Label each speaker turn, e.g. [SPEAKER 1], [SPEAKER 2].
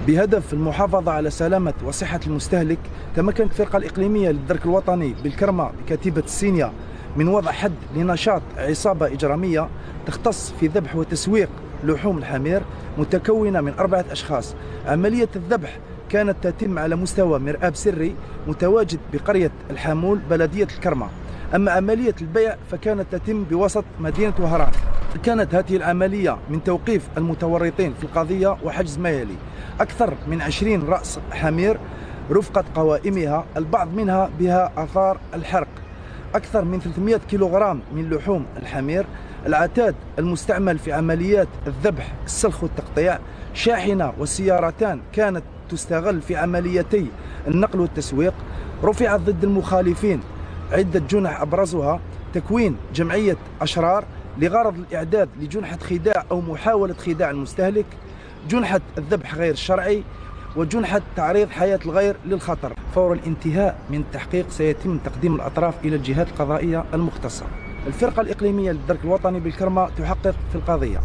[SPEAKER 1] بهدف المحافظة على سلامة وصحة المستهلك، تمكنت الفرقة الإقليمية للدرك الوطني بالكرمة بكتيبة السينيا من وضع حد لنشاط عصابة إجرامية تختص في ذبح وتسويق لحوم الحمير متكونة من 4 أشخاص. عملية الذبح كانت تتم على مستوى مرآب سري متواجد بقرية الحامول بلدية الكرمة. أما عملية البيع فكانت تتم بوسط مدينة وهران. كانت هذه العملية من توقيف المتورطين في القضية وحجز ما يلي: أكثر من 20 رأس حمير رفقة قوائمها، البعض منها بها آثار الحرق، أكثر من 300 كيلوغرام من لحوم الحمير، العتاد المستعمل في عمليات الذبح، السلخ والتقطيع، شاحنة وسيارتان كانت تستغل في عمليتي النقل والتسويق. رفعت ضد المخالفين عدة جنح أبرزها تكوين جمعية أشرار لغرض الإعداد لجنحة خداع أو محاولة خداع المستهلك، جنحة الذبح غير الشرعي، وجنحة تعريض حياة الغير للخطر. فور الانتهاء من التحقيق سيتم تقديم الأطراف إلى الجهات القضائية المختصة. الفرقة الإقليمية للدرك الوطني بالكرمة تحقق في القضية.